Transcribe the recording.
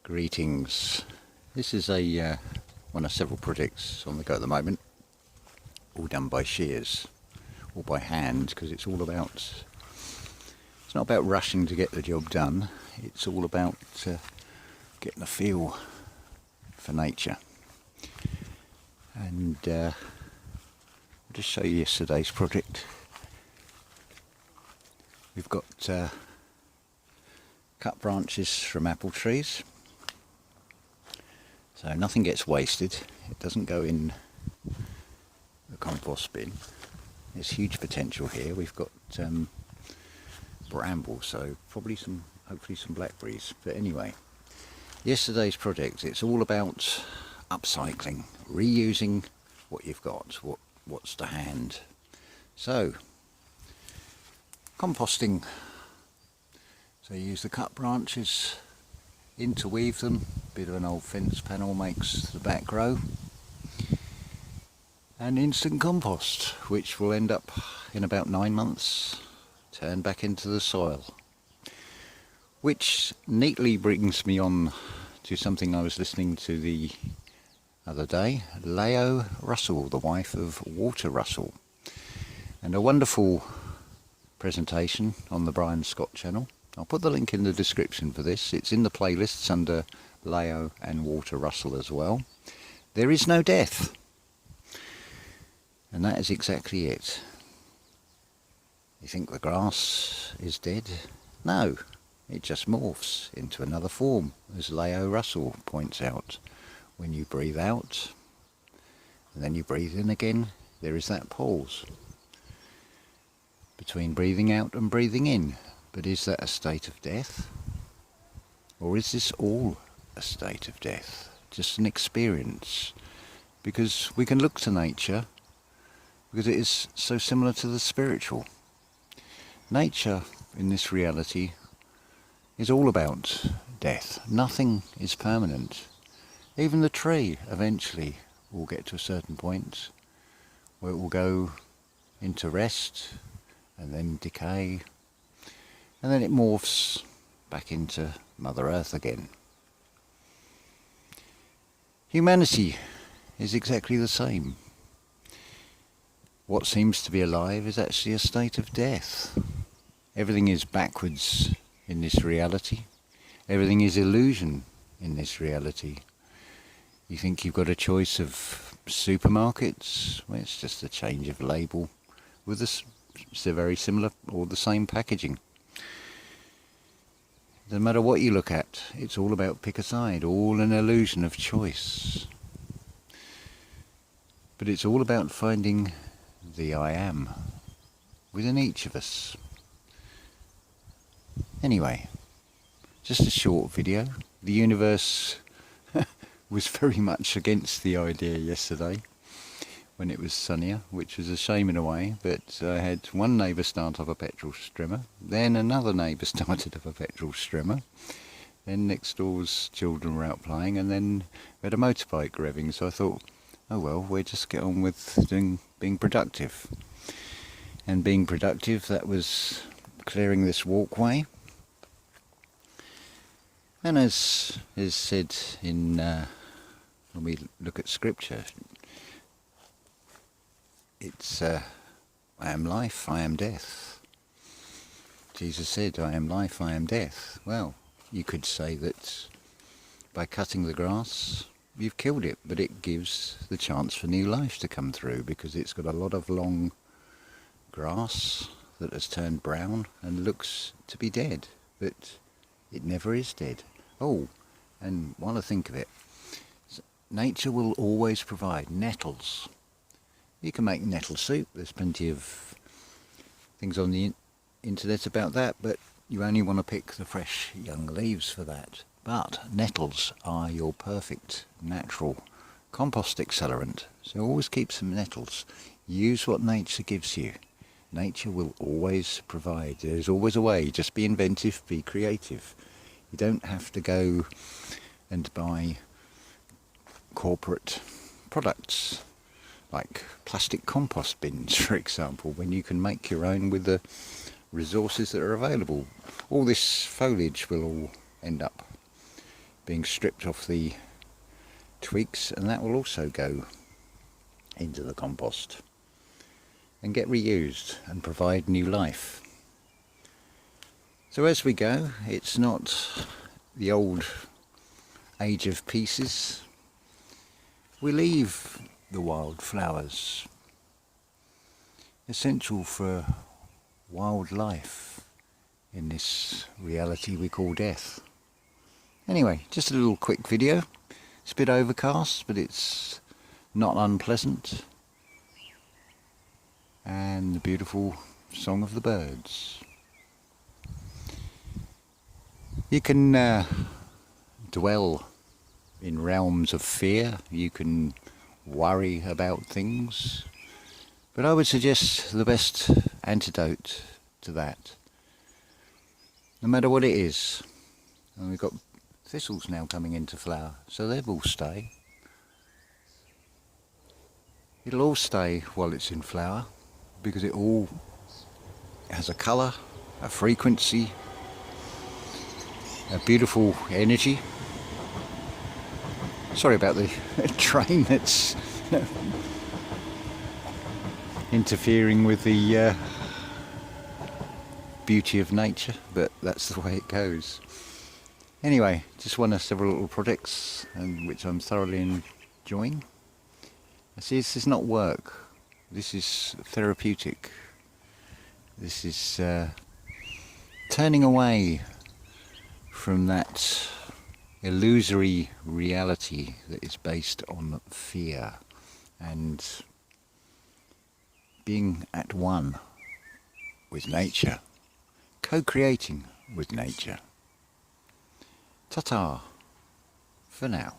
Greetings. This is a one of several projects on the go at the moment, all done by shears, all by hand, because it's not about rushing to get the job done. It's all about getting a feel for nature. And I'll just show you yesterday's project. We've got cut branches from apple trees, so nothing gets wasted. It doesn't go in the compost bin. There's huge potential here. We've got bramble, so hopefully some blackberries. But anyway, yesterday's project, it's all about upcycling, reusing what you've got, what's to hand. So composting. So you use the cut branches, interweave them, bit of an old fence panel makes the back row, and instant compost, which will end up in about 9 months, turn back into the soil. Which neatly brings me on to something I was listening to the other day, Lao Russell, the wife of Walter Russell, and a wonderful presentation on the Brian Scott channel. I'll put the link in the description for this. It's in the playlists under Lao and Walter Russell as well. There is no death. And that is exactly it. You think the grass is dead? No, it just morphs into another form, as Lao Russell points out. When you breathe out, and then you breathe in again, there is that pause between breathing out and breathing in. But is that a state of death? Or is this all a state of death? Just an experience? Because we can look to nature, because it is so similar to the spiritual. Nature, in this reality, is all about death. Nothing is permanent. Even the tree eventually will get to a certain point where it will go into rest and then decay. And then it morphs back into Mother Earth again. Humanity is exactly the same. What seems to be alive is actually a state of death. Everything is backwards in this reality. Everything is illusion in this reality. You think you've got a choice of supermarkets? Well, it's just a change of label with a very similar or the same packaging. No matter what you look at, it's all about pick a side, all an illusion of choice. But it's all about finding the I am within each of us. Anyway, just a short video. The universe was very much against the idea yesterday when it was sunnier, which was a shame in a way, but I had one neighbour start up a petrol strimmer, then another neighbour started up a petrol strimmer, then next door's children were out playing, and then we had a motorbike revving, so I thought, oh well, we'll just get on with being productive. And being productive, that was clearing this walkway. And as is said in when we look at scripture, it's I am life, I am death. Jesus said, I am life, I am death. Well, you could say that by cutting the grass, you've killed it, but it gives the chance for new life to come through, because it's got a lot of long grass that has turned brown and looks to be dead, but it never is dead. Oh, and while I think of it, nature will always provide nettles. You can make nettle soup. There's plenty of things on the internet about that, but you only want to pick the fresh young leaves for that. But nettles are your perfect natural compost accelerant. So always keep some nettles. Use what nature gives you. Nature will always provide. There's always a way. Just be inventive, be creative. You don't have to go and buy corporate products like plastic compost bins, for example, when you can make your own with the resources that are available. All this foliage will all end up being stripped off the twigs, and that will also go into the compost and get reused and provide new life. So as we go, it's not the old age of pieces. We leave the wildflowers, essential for wildlife in this reality we call death. Anyway, just a little quick video. It's a bit overcast, but it's not unpleasant. And the beautiful song of the birds. You can dwell in realms of fear. You can worry about things. But I would suggest the best antidote to that, no matter what it is. And we've got thistles now coming into flower, so they will stay. It'll all stay while it's in flower, because it all has a colour, a frequency, a beautiful energy. Sorry about the train that's interfering with the beauty of nature, but that's the way it goes. Anyway, just one of several little projects which I'm thoroughly enjoying. I see this is not work, this is therapeutic. This is turning away from that illusory reality that is based on fear and being at one with nature, co-creating with nature. Ta-ta for now.